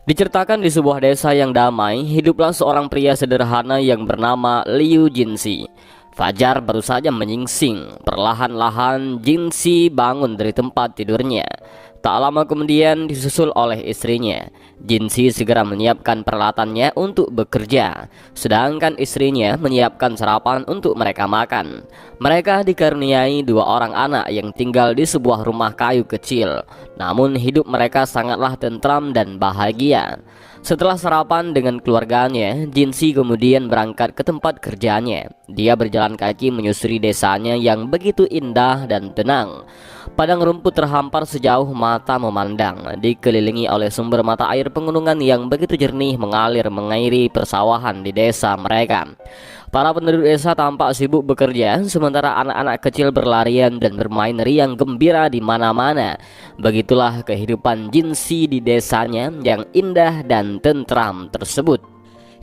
Diceritakan di sebuah desa yang damai, hiduplah seorang pria sederhana yang bernama Liu Jinsi. Fajar baru saja menyingsing. Perlahan-lahan Jinsi bangun dari tempat tidurnya. Tak lama kemudian disusul oleh istrinya. Jinsi segera menyiapkan peralatannya untuk bekerja, sedangkan istrinya menyiapkan sarapan untuk mereka makan. Mereka dikaruniai dua orang anak yang tinggal di sebuah rumah kayu kecil. Namun hidup mereka sangatlah tentram dan bahagia. Setelah sarapan dengan keluarganya, Jinsi kemudian berangkat ke tempat kerjanya. Dia berjalan kaki menyusuri desanya yang begitu indah dan tenang. Padang rumput terhampar sejauh mata memandang, dikelilingi oleh sumber mata air pegunungan yang begitu jernih mengalir mengairi persawahan di desa mereka. Para penduduk desa tampak sibuk bekerja, sementara anak-anak kecil berlarian dan bermain riang gembira di mana-mana. Begitulah kehidupan Jinsi di desanya yang indah dan tentram tersebut.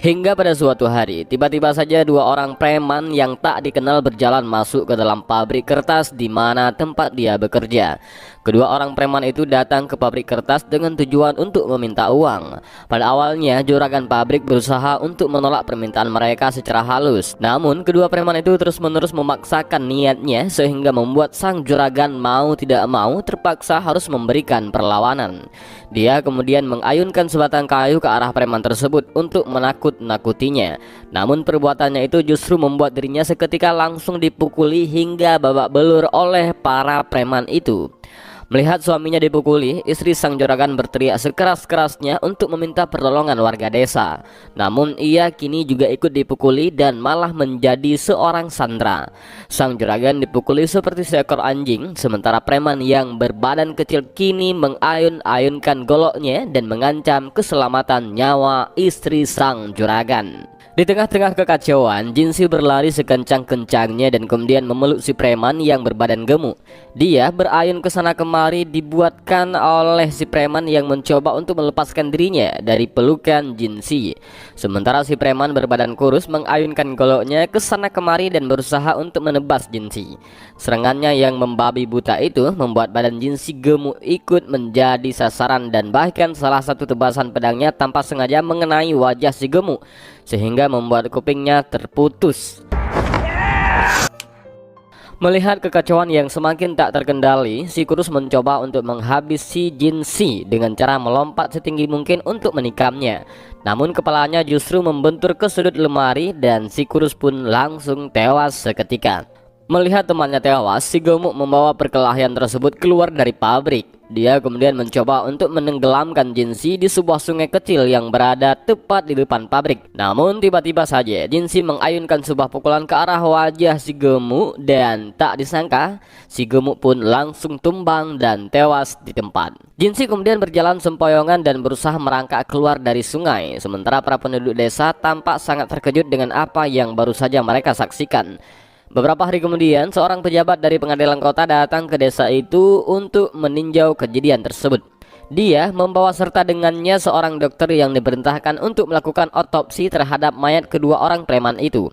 Hingga pada suatu hari, tiba-tiba saja dua orang preman yang tak dikenal berjalan masuk ke dalam pabrik kertas di mana tempat dia bekerja. Kedua orang preman itu datang ke pabrik kertas dengan tujuan untuk meminta uang. Pada awalnya, juragan pabrik berusaha untuk menolak permintaan mereka secara halus. Namun, kedua preman itu terus-menerus memaksakan niatnya sehingga membuat sang juragan mau tidak mau terpaksa harus memberikan perlawanan. Dia kemudian mengayunkan sebatang kayu ke arah preman tersebut untuk menakut-nakutinya. Namun perbuatannya itu justru membuat dirinya seketika langsung dipukuli hingga babak belur oleh para preman itu. Melihat suaminya dipukuli, istri sang juragan berteriak sekeras-kerasnya untuk meminta pertolongan warga desa. Namun ia kini juga ikut dipukuli dan malah menjadi seorang sandera. Sang juragan dipukuli seperti seekor anjing, sementara preman yang berbadan kecil kini mengayun-ayunkan goloknya dan mengancam keselamatan nyawa istri sang juragan. Di tengah-tengah kekacauan, Jinsi berlari sekencang-kencangnya dan kemudian memeluk si preman yang berbadan gemuk. Dia berayun ke sana kemari dibuatkan oleh si preman yang mencoba untuk melepaskan dirinya dari pelukan Jinsi. Sementara si preman berbadan kurus mengayunkan goloknya ke sana kemari dan berusaha untuk menebas Jinsi. Serangannya yang membabi buta itu membuat badan Jinsi gemuk ikut menjadi sasaran dan bahkan salah satu tebasan pedangnya tanpa sengaja mengenai wajah si gemuk, sehingga membuat kupingnya terputus. Melihat kekacauan yang semakin tak terkendali, si kurus mencoba untuk menghabisi Jinsi dengan cara melompat setinggi mungkin untuk menikamnya. Namun kepalanya justru membentur ke sudut lemari dan si kurus pun langsung tewas seketika. Melihat temannya tewas, si gemuk membawa perkelahian tersebut keluar dari pabrik. Dia kemudian mencoba untuk menenggelamkan Jinsi di sebuah sungai kecil yang berada tepat di depan pabrik. Namun tiba-tiba saja Jinsi mengayunkan sebuah pukulan ke arah wajah si gemuk dan tak disangka si gemuk pun langsung tumbang dan tewas di tempat. Jinsi kemudian berjalan sempoyongan dan berusaha merangkak keluar dari sungai. Sementara para penduduk desa tampak sangat terkejut dengan apa yang baru saja mereka saksikan. Beberapa hari kemudian, seorang pejabat dari pengadilan kota datang ke desa itu untuk meninjau kejadian tersebut. Dia membawa serta dengannya seorang dokter yang diperintahkan untuk melakukan otopsi terhadap mayat kedua orang preman itu.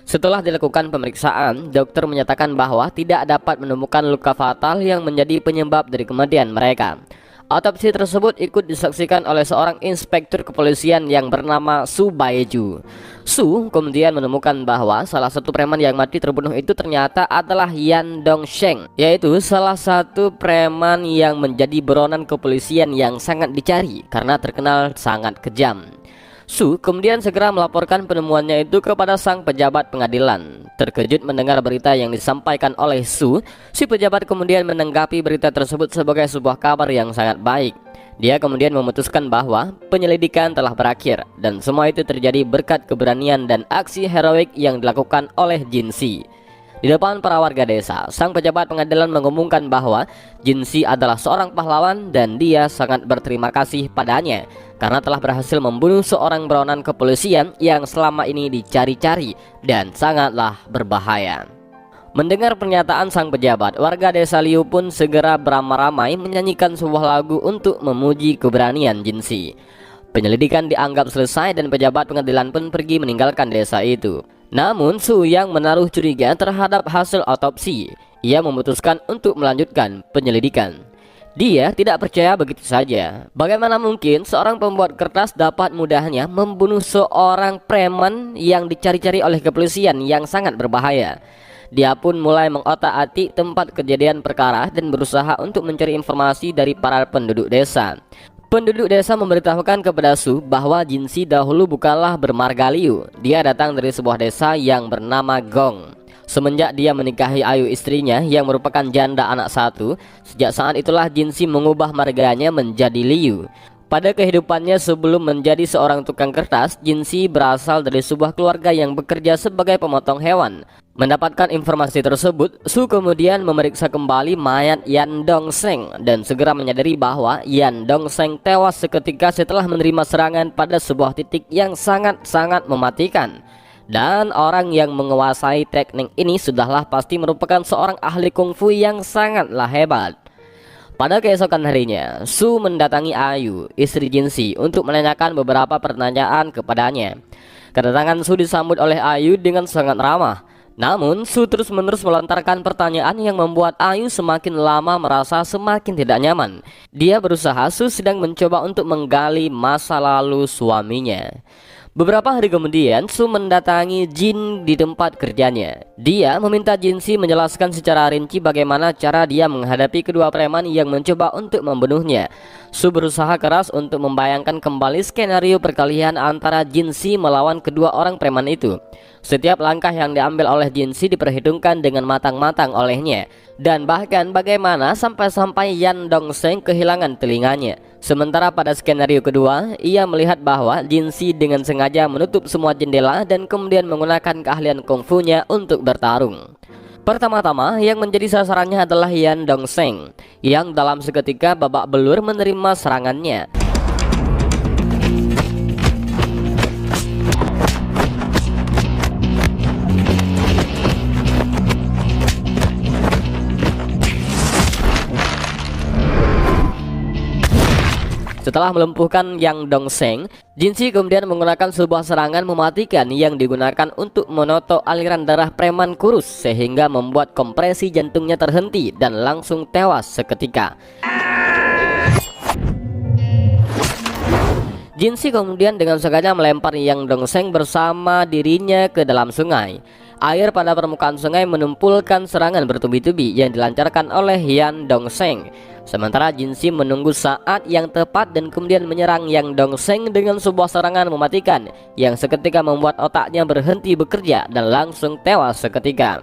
Setelah dilakukan pemeriksaan, dokter menyatakan bahwa tidak dapat menemukan luka fatal yang menjadi penyebab dari kematian mereka. Otopsi tersebut ikut disaksikan oleh seorang inspektur kepolisian yang bernama Su Baeju. Su kemudian menemukan bahwa salah satu preman yang mati terbunuh itu ternyata adalah Yan Dongsheng, yaitu salah satu preman yang menjadi buronan kepolisian yang sangat dicari karena terkenal sangat kejam. Su kemudian segera melaporkan penemuannya itu kepada sang pejabat pengadilan. Terkejut mendengar berita yang disampaikan oleh Su, si pejabat kemudian menanggapi berita tersebut sebagai sebuah kabar yang sangat baik. Dia kemudian memutuskan bahwa penyelidikan telah berakhir dan semua itu terjadi berkat keberanian dan aksi heroik yang dilakukan oleh Jinsi. Di depan para warga desa, sang pejabat pengadilan mengumumkan bahwa Jinsi adalah seorang pahlawan dan dia sangat berterima kasih padanya karena telah berhasil membunuh seorang buronan kepolisian yang selama ini dicari-cari dan sangatlah berbahaya. Mendengar pernyataan sang pejabat, warga desa Liu pun segera beramai-ramai menyanyikan sebuah lagu untuk memuji keberanian Jinsi. Penyelidikan dianggap selesai dan pejabat pengadilan pun pergi meninggalkan desa itu. Namun Su yang menaruh curiga terhadap hasil otopsi, ia memutuskan untuk melanjutkan penyelidikan. Dia tidak percaya begitu saja. Bagaimana mungkin seorang pembuat kertas dapat mudahnya membunuh seorang preman yang dicari-cari oleh kepolisian yang sangat berbahaya. Dia pun mulai mengotak-atik tempat kejadian perkara dan berusaha untuk mencari informasi dari para penduduk desa. Penduduk desa memberitahukan kepada Su bahwa Jinsi dahulu bukanlah bermarga Liu. Dia datang dari sebuah desa yang bernama Gong. Semenjak dia menikahi Ayu istrinya yang merupakan janda anak satu, sejak saat itulah Jinsi mengubah marganya menjadi Liu. Pada kehidupannya sebelum menjadi seorang tukang kertas, Jinsi berasal dari sebuah keluarga yang bekerja sebagai pemotong hewan. Mendapatkan informasi tersebut, Su kemudian memeriksa kembali mayat Yan Dongseng dan segera menyadari bahwa Yan Dongseng tewas seketika setelah menerima serangan pada sebuah titik yang sangat-sangat mematikan. Dan orang yang menguasai teknik ini sudahlah pasti merupakan seorang ahli kungfu yang sangatlah hebat. Pada keesokan harinya, Su mendatangi Ayu, istri Jinsi, untuk menanyakan beberapa pertanyaan kepadanya. Kedatangan Su disambut oleh Ayu dengan sangat ramah. Namun Su terus-menerus melontarkan pertanyaan yang membuat Ayu semakin lama merasa semakin tidak nyaman. Dia berusaha Su sedang mencoba untuk menggali masa lalu suaminya. Beberapa hari kemudian Su mendatangi Jin di tempat kerjanya. Dia meminta Jinsi menjelaskan secara rinci bagaimana cara dia menghadapi kedua preman yang mencoba untuk membunuhnya. Su berusaha keras untuk membayangkan kembali skenario perkelahian antara Jinsi melawan kedua orang preman itu. Setiap langkah yang diambil oleh Jinsi diperhitungkan dengan matang-matang olehnya. Dan bahkan bagaimana sampai-sampai Yan Dongseng kehilangan telinganya. Sementara pada skenario kedua, ia melihat bahwa Jinsi dengan sengaja menutup semua jendela dan kemudian menggunakan keahlian kungfunya untuk bertarung. Pertama-tama yang menjadi sasarannya adalah Yan Dongseng, yang dalam seketika babak belur menerima serangannya. Setelah melumpuhkan Yang Dongseng, Jinsi kemudian menggunakan sebuah serangan mematikan yang digunakan untuk menotok aliran darah preman kurus sehingga membuat kompresi jantungnya terhenti dan langsung tewas seketika. Jinsi kemudian dengan sengaja melempar Yang Dongseng bersama dirinya ke dalam sungai. Air pada permukaan sungai menumpulkan serangan bertubi-tubi yang dilancarkan oleh Yan Dongseng. Sementara Jinsi menunggu saat yang tepat dan kemudian menyerang Yang Dongseng dengan sebuah serangan mematikan yang seketika membuat otaknya berhenti bekerja dan langsung tewas seketika.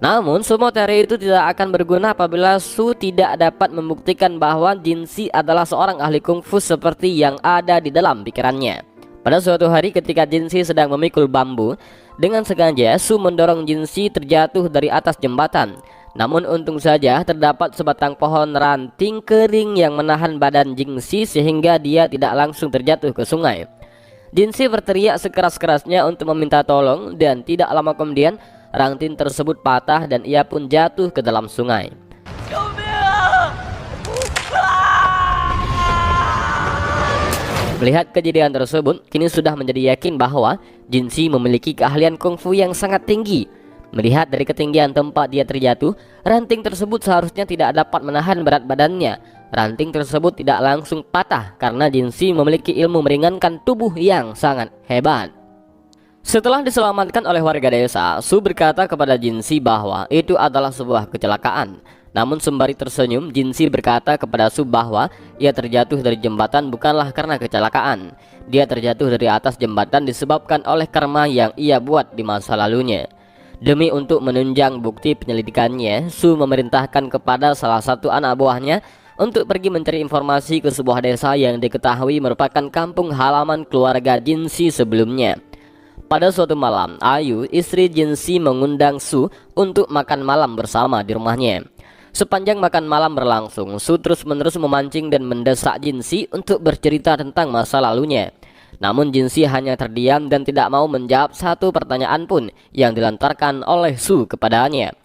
Namun semua teori itu tidak akan berguna apabila Su tidak dapat membuktikan bahwa Jinsi adalah seorang ahli kungfu seperti yang ada di dalam pikirannya. Pada suatu hari ketika Jinsi sedang memikul bambu, dengan sengaja Su mendorong Jinsi terjatuh dari atas jembatan. Namun untung saja terdapat sebatang pohon ranting kering yang menahan badan Jinsi sehingga dia tidak langsung terjatuh ke sungai. Jinsi berteriak sekeras-kerasnya untuk meminta tolong dan tidak lama kemudian ranting tersebut patah dan ia pun jatuh ke dalam sungai. Melihat kejadian tersebut, kini sudah menjadi yakin bahwa Jinsi memiliki keahlian kungfu yang sangat tinggi. Melihat dari ketinggian tempat dia terjatuh, ranting tersebut seharusnya tidak dapat menahan berat badannya. Ranting tersebut tidak langsung patah karena Jinsi memiliki ilmu meringankan tubuh yang sangat hebat. Setelah diselamatkan oleh warga desa, Su berkata kepada Jinsi bahwa itu adalah sebuah kecelakaan. Namun sembari tersenyum, Jinsi berkata kepada Su bahwa ia terjatuh dari jembatan bukanlah karena kecelakaan. Dia terjatuh dari atas jembatan disebabkan oleh karma yang ia buat di masa lalunya. Demi untuk menunjang bukti penyelidikannya, Su memerintahkan kepada salah satu anak buahnya untuk pergi mencari informasi ke sebuah desa yang diketahui merupakan kampung halaman keluarga Jinsi sebelumnya. Pada suatu malam, Ayu, istri Jinsi, mengundang Su untuk makan malam bersama di rumahnya. Sepanjang makan malam berlangsung, Su terus-menerus memancing dan mendesak Jinsi untuk bercerita tentang masa lalunya. Namun Jinsi hanya terdiam dan tidak mau menjawab satu pertanyaan pun yang dilontarkan oleh Su kepadanya.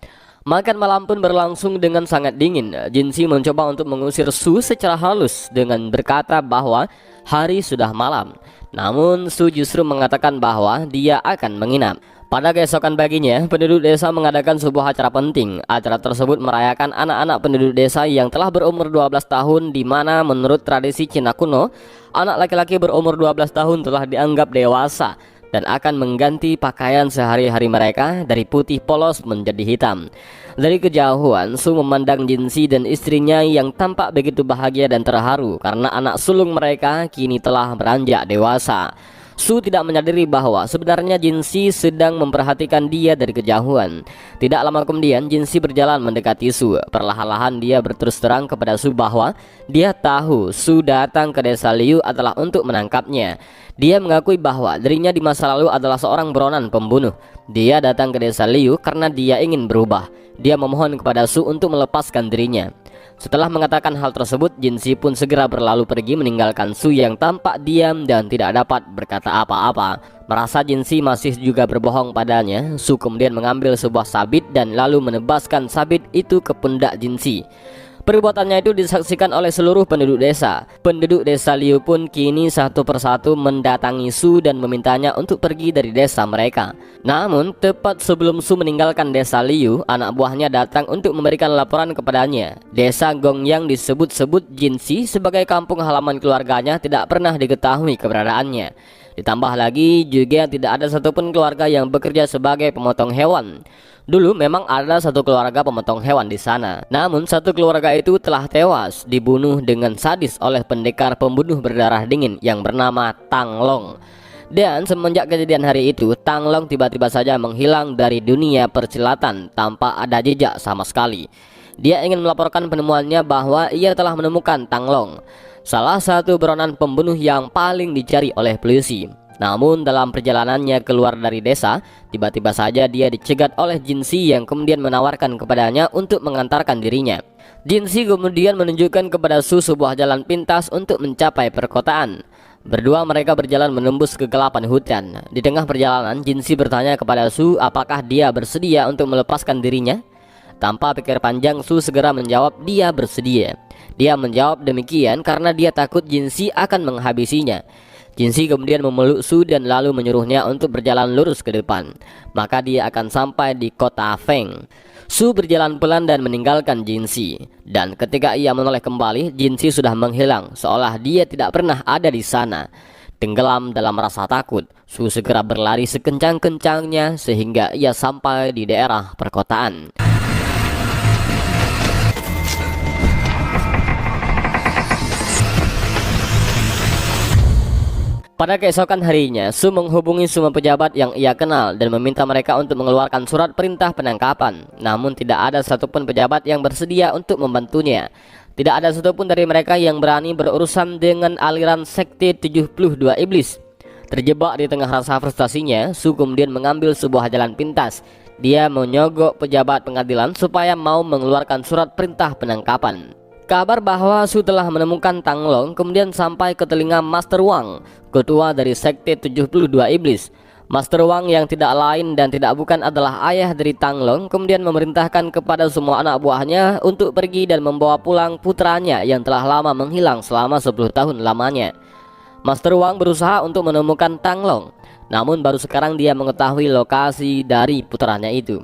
Makan malam pun berlangsung dengan sangat dingin. Jinsi mencoba untuk mengusir Su secara halus dengan berkata bahwa hari sudah malam. Namun Su justru mengatakan bahwa dia akan menginap. Pada keesokan paginya, penduduk desa mengadakan sebuah acara penting. Acara tersebut merayakan anak-anak penduduk desa yang telah berumur 12 tahun, di mana menurut tradisi Cina kuno, anak laki-laki berumur 12 tahun telah dianggap dewasa dan akan mengganti pakaian sehari-hari mereka dari putih polos menjadi hitam. Dari kejauhan, Su memandang Jinsi dan istrinya yang tampak begitu bahagia dan terharu karena anak sulung mereka kini telah beranjak dewasa. Su tidak menyadari bahwa sebenarnya Jinsi sedang memperhatikan dia dari kejauhan. Tidak lama kemudian, Jinsi berjalan mendekati Su. Perlahan-lahan dia berterus terang kepada Su bahwa dia tahu Su datang ke desa Liu adalah untuk menangkapnya. Dia mengakui bahwa dirinya di masa lalu adalah seorang buronan pembunuh. Dia datang ke desa Liu karena dia ingin berubah. Dia memohon kepada Su untuk melepaskan dirinya. Setelah mengatakan hal tersebut, Jinsi pun segera berlalu pergi meninggalkan Su yang tampak diam dan tidak dapat berkata apa-apa. Merasa Jinsi masih juga berbohong padanya, Su kemudian mengambil sebuah sabit dan lalu menebaskan sabit itu ke pundak Jinsi. Perbuatannya itu disaksikan oleh seluruh penduduk desa. Penduduk desa Liu pun kini satu persatu mendatangi Su dan memintanya untuk pergi dari desa mereka. Namun tepat sebelum Su meninggalkan desa Liu, anak buahnya datang untuk memberikan laporan kepadanya. Desa Gong yang disebut-sebut Jinsi sebagai kampung halaman keluarganya tidak pernah diketahui keberadaannya. Ditambah lagi juga tidak ada satupun keluarga yang bekerja sebagai pemotong hewan. Dulu memang ada satu keluarga pemotong hewan di sana. Namun satu keluarga itu telah tewas dibunuh dengan sadis oleh pendekar pembunuh berdarah dingin yang bernama Tang Long. Dan semenjak kejadian hari itu, Tang Long tiba-tiba saja menghilang dari dunia persilatan tanpa ada jejak sama sekali. Dia ingin melaporkan penemuannya bahwa ia telah menemukan Tang Long, salah satu buronan pembunuh yang paling dicari oleh polisi. Namun dalam perjalanannya keluar dari desa, tiba-tiba saja dia dicegat oleh Jinsi yang kemudian menawarkan kepadanya untuk mengantarkan dirinya. Jinsi kemudian menunjukkan kepada Su sebuah jalan pintas untuk mencapai perkotaan. Berdua mereka berjalan menembus kegelapan hutan. Di tengah perjalanan, Jinsi bertanya kepada Su apakah dia bersedia untuk melepaskan dirinya. Tanpa pikir panjang, Su segera menjawab dia bersedia. Dia menjawab demikian karena dia takut Jinsi akan menghabisinya. Jinsi kemudian memeluk Su dan lalu menyuruhnya untuk berjalan lurus ke depan. Maka dia akan sampai di kota Feng. Su berjalan pelan dan meninggalkan Jinsi. Dan ketika ia menoleh kembali, Jinsi sudah menghilang, seolah dia tidak pernah ada di sana. Tenggelam dalam rasa takut, Su segera berlari sekencang-kencangnya sehingga ia sampai di daerah perkotaan. Pada keesokan harinya, Su menghubungi semua pejabat yang ia kenal dan meminta mereka untuk mengeluarkan surat perintah penangkapan. Namun tidak ada satupun pejabat yang bersedia untuk membantunya. Tidak ada satupun dari mereka yang berani berurusan dengan aliran sekte 72 iblis. Terjebak di tengah rasa frustasinya, Su kemudian mengambil sebuah jalan pintas. Dia menyogok pejabat pengadilan supaya mau mengeluarkan surat perintah penangkapan. Kabar bahwa Su telah menemukan Tang Long kemudian sampai ke telinga Master Wang, ketua dari sekte 72 iblis. Master Wang yang tidak lain dan tidak bukan adalah ayah dari Tang Long kemudian memerintahkan kepada semua anak buahnya untuk pergi dan membawa pulang putranya yang telah lama menghilang selama 10 tahun lamanya. Master Wang berusaha untuk menemukan Tang Long, namun baru sekarang dia mengetahui lokasi dari putranya itu.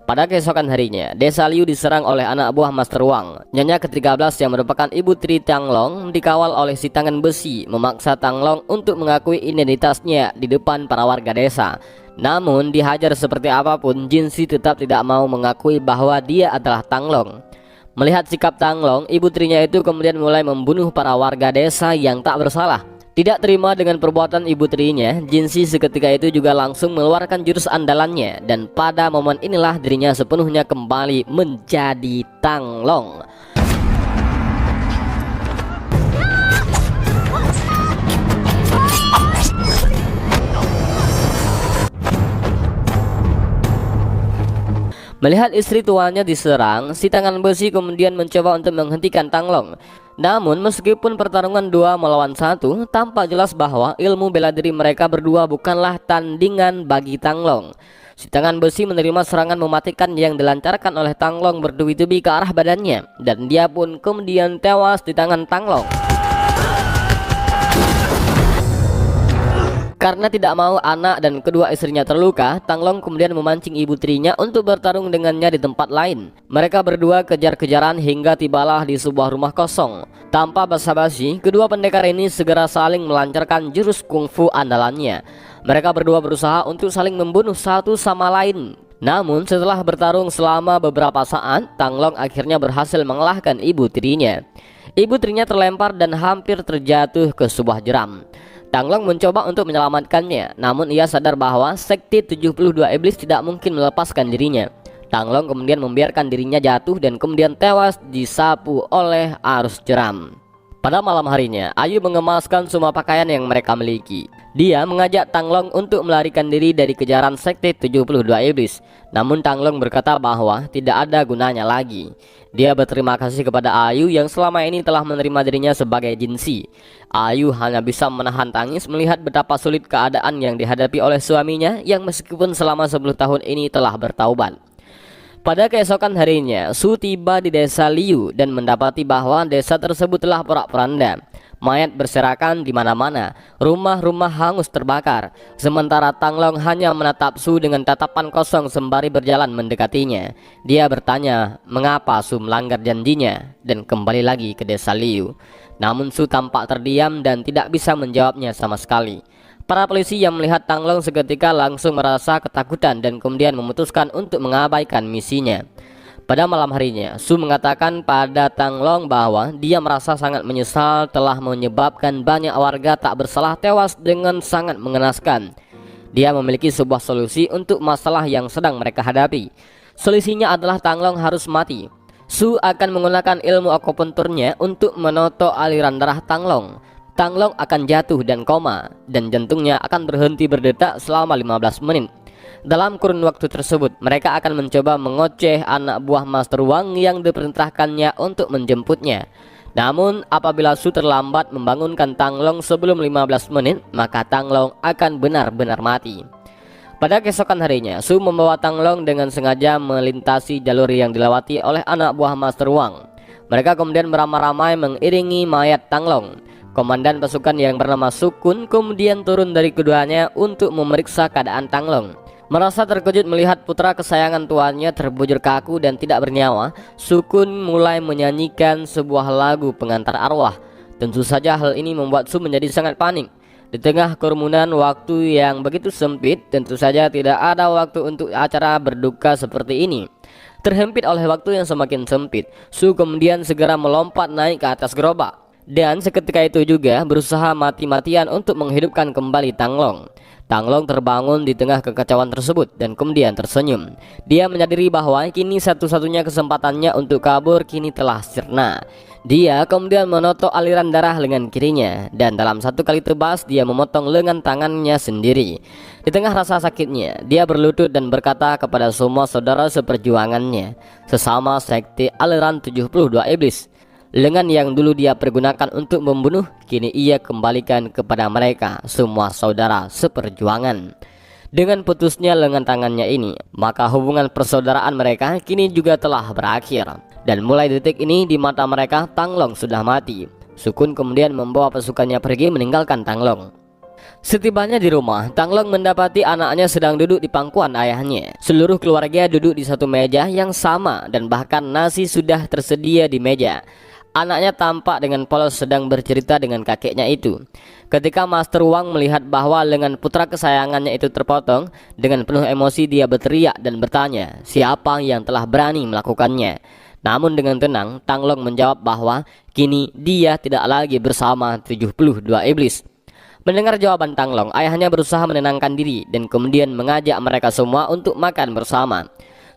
Pada keesokan harinya, desa Liu diserang oleh anak buah Master Wang. Nyonya ke-13 yang merupakan ibu tiri Tang Long dikawal oleh si tangan besi memaksa Tang Long untuk mengakui identitasnya di depan para warga desa. Namun dihajar seperti apapun, Jinsi tetap tidak mau mengakui bahwa dia adalah Tang Long. Melihat sikap Tang Long, ibu tirinya itu kemudian mulai membunuh para warga desa yang tak bersalah. Tidak terima dengan perbuatan ibu tirinya, Jinsi seketika itu juga langsung mengeluarkan jurus andalannya. Dan pada momen inilah dirinya sepenuhnya kembali menjadi Tang Long. Melihat istri tuanya diserang, si tangan besi kemudian mencoba untuk menghentikan Tanglong. Namun meskipun pertarungan 2 melawan 1, tampak jelas bahwa ilmu bela diri mereka berdua bukanlah tandingan bagi Tanglong. Si tangan besi menerima serangan mematikan yang dilancarkan oleh Tanglong bertubi-tubi ke arah badannya, dan dia pun kemudian tewas di tangan Tanglong. Karena tidak mau anak dan kedua istrinya terluka, Tanglong kemudian memancing ibu tirinya untuk bertarung dengannya di tempat lain. Mereka berdua kejar-kejaran hingga tibalah di sebuah rumah kosong. Tanpa basa-basi, kedua pendekar ini segera saling melancarkan jurus kungfu andalannya. Mereka berdua berusaha untuk saling membunuh satu sama lain. Namun setelah bertarung selama beberapa saat, Tanglong akhirnya berhasil mengalahkan ibu tirinya. Ibu tirinya terlempar dan hampir terjatuh ke sebuah jeram. Tanglong mencoba untuk menyelamatkannya, namun ia sadar bahwa sekti 72 iblis tidak mungkin melepaskan dirinya. Tanglong kemudian membiarkan dirinya jatuh dan kemudian tewas disapu oleh arus jeram. Pada malam harinya, Ayu mengemaskan semua pakaian yang mereka miliki. Dia mengajak Tanglong untuk melarikan diri dari kejaran sekte 72 iblis. Namun Tanglong berkata bahwa tidak ada gunanya lagi. Dia berterima kasih kepada Ayu yang selama ini telah menerima dirinya sebagai jinsi. Ayu hanya bisa menahan tangis melihat betapa sulit keadaan yang dihadapi oleh suaminya yang meskipun selama 10 tahun ini telah bertaubat. Pada keesokan harinya, Su tiba di desa Liu dan mendapati bahwa desa tersebut telah porak-poranda. Mayat berserakan di mana-mana, rumah-rumah hangus terbakar. Sementara Tanglong hanya menatap Su dengan tatapan kosong sembari berjalan mendekatinya. Dia bertanya mengapa Su melanggar janjinya dan kembali lagi ke desa Liu. Namun Su tampak terdiam dan tidak bisa menjawabnya sama sekali. Para polisi yang melihat Tanglong seketika langsung merasa ketakutan dan kemudian memutuskan untuk mengabaikan misinya. Pada malam harinya, Su mengatakan pada Tanglong bahwa dia merasa sangat menyesal telah menyebabkan banyak warga tak bersalah tewas dengan sangat mengenaskan. Dia memiliki sebuah solusi untuk masalah yang sedang mereka hadapi. Solusinya adalah Tanglong harus mati. Su akan menggunakan ilmu akupunturnya untuk menotok aliran darah Tanglong. Tanglong akan jatuh dan koma, dan jantungnya akan berhenti berdetak selama 15 menit. Dalam kurun waktu tersebut, mereka akan mencoba mengoceh anak buah Master Wang yang diperintahkannya untuk menjemputnya. Namun, apabila Su terlambat membangunkan Tanglong sebelum 15 menit, maka Tanglong akan benar-benar mati. Pada keesokan harinya, Su membawa Tanglong dengan sengaja melintasi jalur yang dilewati oleh anak buah Master Wang. Mereka kemudian beramai-ramai mengiringi mayat Tanglong. Komandan pasukan yang bernama Sukun kemudian turun dari keduanya untuk memeriksa keadaan Tanglong. Merasa terkejut melihat putra kesayangan tuannya terbujur kaku dan tidak bernyawa, Sukun mulai menyanyikan sebuah lagu pengantar arwah. Tentu saja hal ini membuat Su menjadi sangat panik. Di tengah kerumunan waktu yang begitu sempit, tentu saja tidak ada waktu untuk acara berduka seperti ini. Terhimpit oleh waktu yang semakin sempit, Su kemudian segera melompat naik ke atas gerobak. Dan seketika itu juga berusaha mati-matian untuk menghidupkan kembali Tanglong. Tanglong terbangun di tengah kekacauan tersebut dan kemudian tersenyum. Dia menyadari bahwa kini satu-satunya kesempatannya untuk kabur kini telah sirna. Dia kemudian menotok aliran darah lengan kirinya, dan dalam satu kali tebas dia memotong lengan tangannya sendiri. Di tengah rasa sakitnya, dia berlutut dan berkata kepada semua saudara seperjuangannya, sesama sekte aliran 72 iblis, lengan yang dulu dia pergunakan untuk membunuh, kini ia kembalikan kepada mereka, semua saudara seperjuangan. Dengan putusnya lengan tangannya ini, maka hubungan persaudaraan mereka kini juga telah berakhir. Dan mulai detik ini di mata mereka, Tanglong sudah mati. Sukun kemudian membawa pasukannya pergi meninggalkan Tanglong. Setibanya di rumah, Tanglong mendapati anaknya sedang duduk di pangkuan ayahnya. Seluruh keluarga duduk di satu meja yang sama dan bahkan nasi sudah tersedia di meja. Anaknya tampak dengan polos sedang bercerita dengan kakeknya itu. Ketika Master Wang melihat bahwa lengan putra kesayangannya itu terpotong, dengan penuh emosi dia berteriak dan bertanya, siapa yang telah berani melakukannya. Namun dengan tenang, Tanglong menjawab bahwa kini dia tidak lagi bersama 72 iblis. Mendengar jawaban Tanglong, ayahnya berusaha menenangkan diri dan kemudian mengajak mereka semua untuk makan bersama.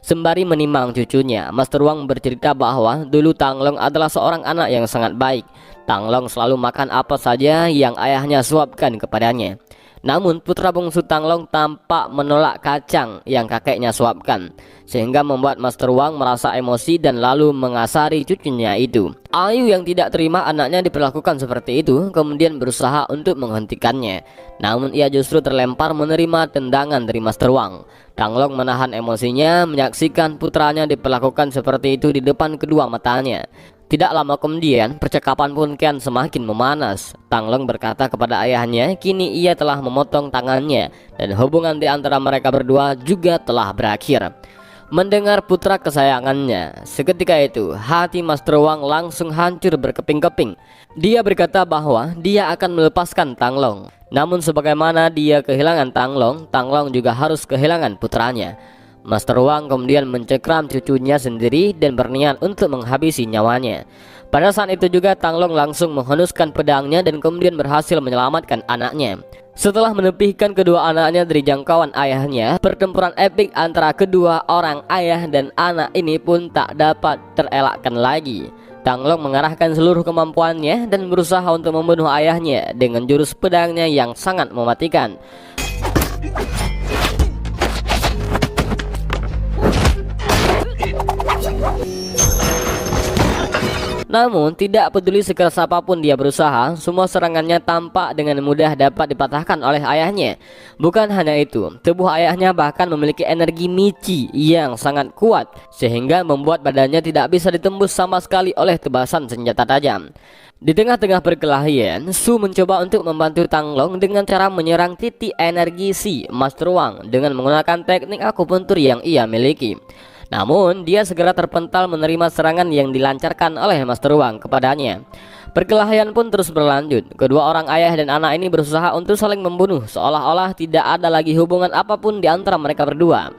Sembari menimang cucunya, Master Wang bercerita bahwa dulu Tanglong adalah seorang anak yang sangat baik. Tanglong selalu makan apa saja yang ayahnya suapkan kepadanya. Namun putra bungsu Tanglong tampak menolak kacang yang kakeknya suapkan, sehingga membuat Master Wang merasa emosi dan lalu mengasari cucunya itu. Ayu yang tidak terima anaknya diperlakukan seperti itu kemudian berusaha untuk menghentikannya. Namun ia justru terlempar menerima tendangan dari Master Wang. Tanglong menahan emosinya menyaksikan putranya diperlakukan seperti itu di depan kedua matanya. Tidak lama kemudian, percakapan pun kian semakin memanas. Tanglong berkata kepada ayahnya, kini ia telah memotong tangannya dan hubungan di antara mereka berdua juga telah berakhir. Mendengar putra kesayangannya, seketika itu hati Master Wang langsung hancur berkeping-keping. Dia berkata bahwa dia akan melepaskan Tanglong. Namun sebagaimana dia kehilangan Tanglong, Tanglong juga harus kehilangan putranya. Master Wang kemudian mencekram cucunya sendiri dan berniat untuk menghabisi nyawanya. Pada saat itu juga Tanglong langsung menghunuskan pedangnya dan kemudian berhasil menyelamatkan anaknya. Setelah menepihkan kedua anaknya dari jangkauan ayahnya, pertempuran epik antara kedua orang ayah dan anak ini pun tak dapat terelakkan lagi. Tanglong mengarahkan seluruh kemampuannya dan berusaha untuk membunuh ayahnya dengan jurus pedangnya yang sangat mematikan. Namun tidak peduli sekeras apapun dia berusaha, semua serangannya tampak dengan mudah dapat dipatahkan oleh ayahnya. Bukan hanya itu, tubuh ayahnya bahkan memiliki energi michi yang sangat kuat, sehingga membuat badannya tidak bisa ditembus sama sekali oleh tebasan senjata tajam. Di tengah-tengah perkelahian, Su mencoba untuk membantu Tanglong dengan cara menyerang titik energi si Master Wang dengan menggunakan teknik akupuntur yang ia miliki. Namun dia segera terpental menerima serangan yang dilancarkan oleh Master Wang kepadanya. Perkelahian pun terus berlanjut. Kedua orang ayah dan anak ini berusaha untuk saling membunuh, seolah-olah tidak ada lagi hubungan apapun di antara mereka berdua.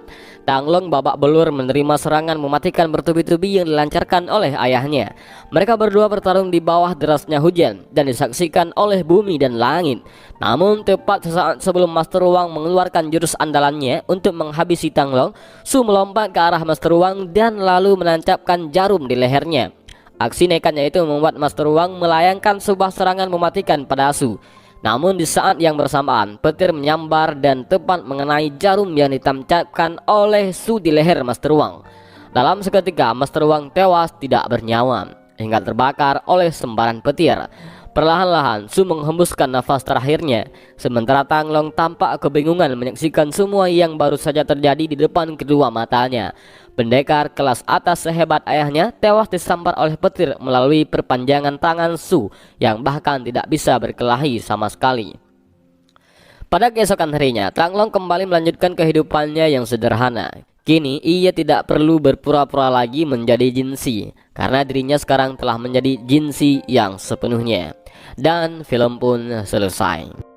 Tanglong babak belur menerima serangan mematikan bertubi-tubi yang dilancarkan oleh ayahnya. Mereka berdua bertarung di bawah derasnya hujan dan disaksikan oleh bumi dan langit. Namun tepat sesaat sebelum Master Wang mengeluarkan jurus andalannya untuk menghabisi Tanglong, Su melompat ke arah Master Wang dan lalu menancapkan jarum di lehernya. Aksi nekatnya itu membuat Master Wang melayangkan sebuah serangan mematikan pada Su. Namun di saat yang bersamaan, petir menyambar dan tepat mengenai jarum yang ditancapkan oleh Su di leher Master Wang. Dalam seketika Master Wang tewas tidak bernyawa hingga terbakar oleh sembaran petir. Perlahan-lahan Su menghembuskan nafas terakhirnya, sementara Tanglong tampak kebingungan menyaksikan semua yang baru saja terjadi di depan kedua matanya. Pendekar kelas atas sehebat ayahnya tewas disambar oleh petir melalui perpanjangan tangan Su yang bahkan tidak bisa berkelahi sama sekali. Pada keesokan harinya, Tanglong kembali melanjutkan kehidupannya yang sederhana. Kini ia tidak perlu berpura-pura lagi menjadi jinsi, karena dirinya sekarang telah menjadi jinsi yang sepenuhnya. Dan film pun selesai.